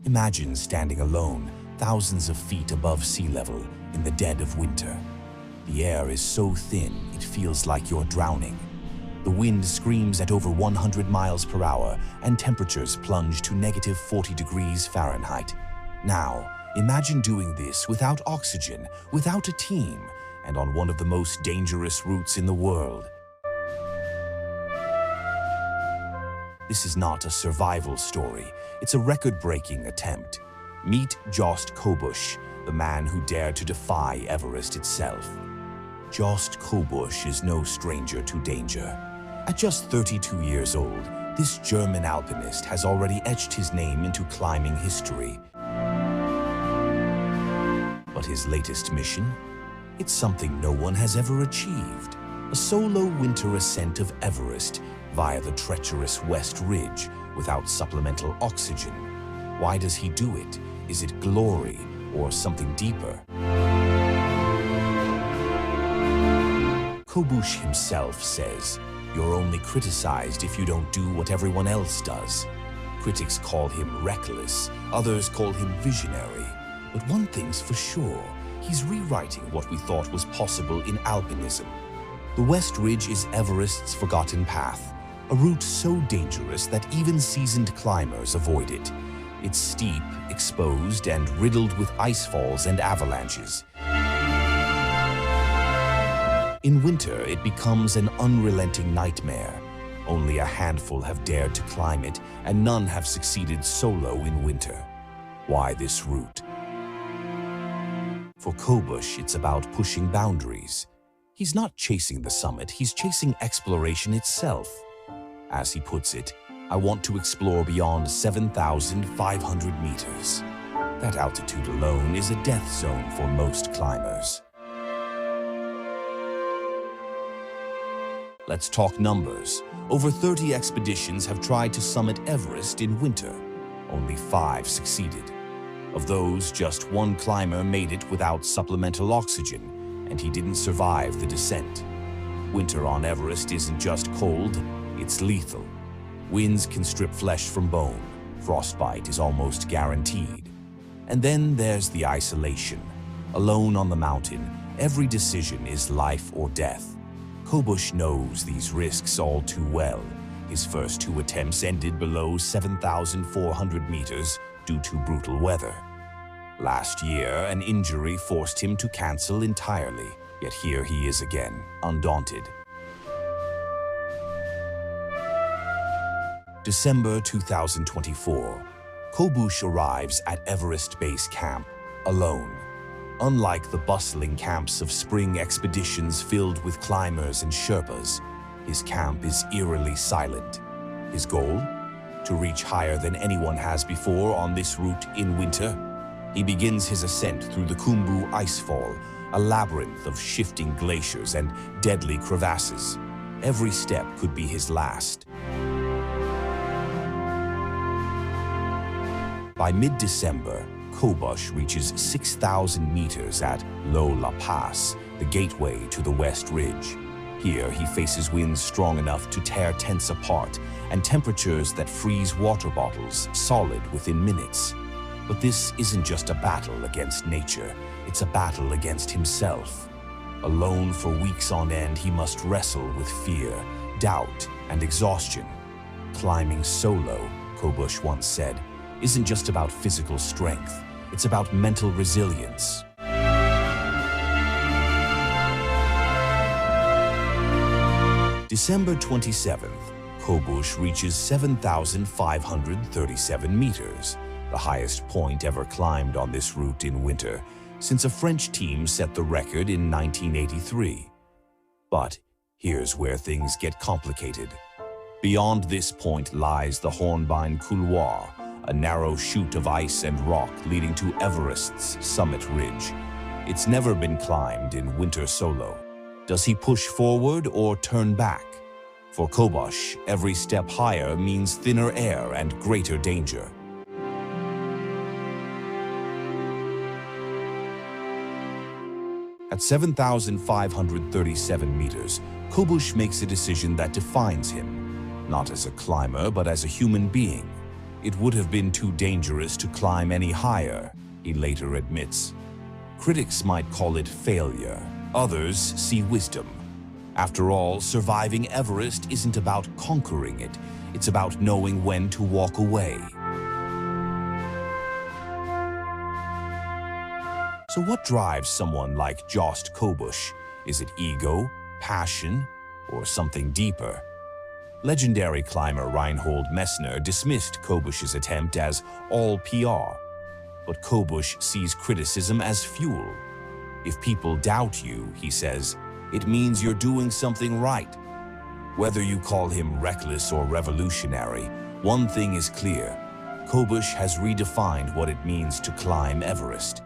Imagine standing alone, thousands of feet above sea level, in the dead of winter. The air is so thin, it feels like you're drowning. The wind screams at over 100 miles per hour, and temperatures plunge to negative 40 degrees Fahrenheit. Now, imagine doing this without oxygen, without a team, and on one of the most dangerous routes in the world. This is not a survival story, it's a record-breaking attempt. Meet Jost Kobusch, the man who dared to defy Everest itself. Jost Kobusch is no stranger to danger. At just 32 years old, this German alpinist has already etched his name into climbing history. But his latest mission? It's something no one has ever achieved. A solo winter ascent of Everest via the treacherous West Ridge without supplemental oxygen. Why does he do it? Is it glory or something deeper? Kobusch himself says, "You're only criticized if you don't do what everyone else does." Critics call him reckless, others call him visionary. But one thing's for sure, he's rewriting what we thought was possible in alpinism. The West Ridge is Everest's forgotten path, a route so dangerous that even seasoned climbers avoid it. It's steep, exposed, and riddled with ice falls and avalanches. In winter, it becomes an unrelenting nightmare. Only a handful have dared to climb it, and none have succeeded solo in winter. Why this route? For Kobusch, it's about pushing boundaries. He's not chasing the summit, he's chasing exploration itself. As he puts it, "I want to explore beyond 7,500 meters. That altitude alone is a death zone for most climbers. Let's talk numbers. Over 30 expeditions have tried to summit Everest in winter. Only 5 succeeded. Of those, just 1 climber made it without supplemental oxygen, and he didn't survive the descent. Winter on Everest isn't just cold, it's lethal. Winds can strip flesh from bone. Frostbite is almost guaranteed. And then there's the isolation. Alone on the mountain, every decision is life or death. Kobusch knows these risks all too well. His first 2 attempts ended below 7,400 meters due to brutal weather. Last year, an injury forced him to cancel entirely, yet here he is again, undaunted. December 2024, Kobusch arrives at Everest Base Camp, alone. Unlike the bustling camps of spring expeditions filled with climbers and Sherpas, his camp is eerily silent. His goal? To reach higher than anyone has before on this route in winter. He begins his ascent through the Khumbu Icefall, a labyrinth of shifting glaciers and deadly crevasses. Every step could be his last. By mid-December, Kobusch reaches 6,000 meters at Lo La Pass, the gateway to the West Ridge. Here, he faces winds strong enough to tear tents apart and temperatures that freeze water bottles solid within minutes. But this isn't just a battle against nature, it's a battle against himself. Alone for weeks on end, he must wrestle with fear, doubt, and exhaustion. Climbing solo, Kobusch once said, isn't just about physical strength, it's about mental resilience. December 27th, Kobusch reaches 7,537 meters, the highest point ever climbed on this route in winter, since a French team set the record in 1983. But here's where things get complicated. Beyond this point lies the Hornbein Couloir, a narrow chute of ice and rock leading to Everest's summit ridge. It's never been climbed in winter solo. Does he push forward or turn back? For Kobusch, every step higher means thinner air and greater danger. At 7,537 meters, Kobusch makes a decision that defines him, not as a climber, but as a human being. It would have been too dangerous to climb any higher, he later admits. Critics might call it failure. Others see wisdom. After all, surviving Everest isn't about conquering it. It's about knowing when to walk away. So what drives someone like Jost Kobusch? Is it ego, passion, or something deeper? Legendary climber Reinhold Messner dismissed Kobusch's attempt as all PR, but Kobusch sees criticism as fuel. If people doubt you, he says, it means you're doing something right. Whether you call him reckless or revolutionary, one thing is clear. Kobusch has redefined what it means to climb Everest.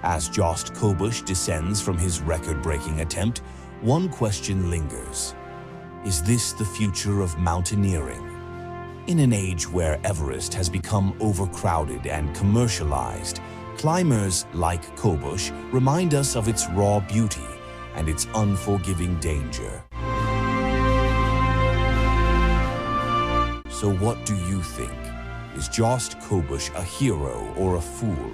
As Jost Kobusch descends from his record-breaking attempt, one question lingers. Is this the future of mountaineering? In an age where Everest has become overcrowded and commercialized, climbers like Kobusch remind us of its raw beauty and its unforgiving danger. So what do you think? Is Jost Kobusch a hero or a fool?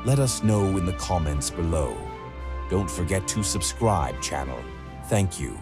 Let us know in the comments below. Don't forget to subscribe, channel. Thank you.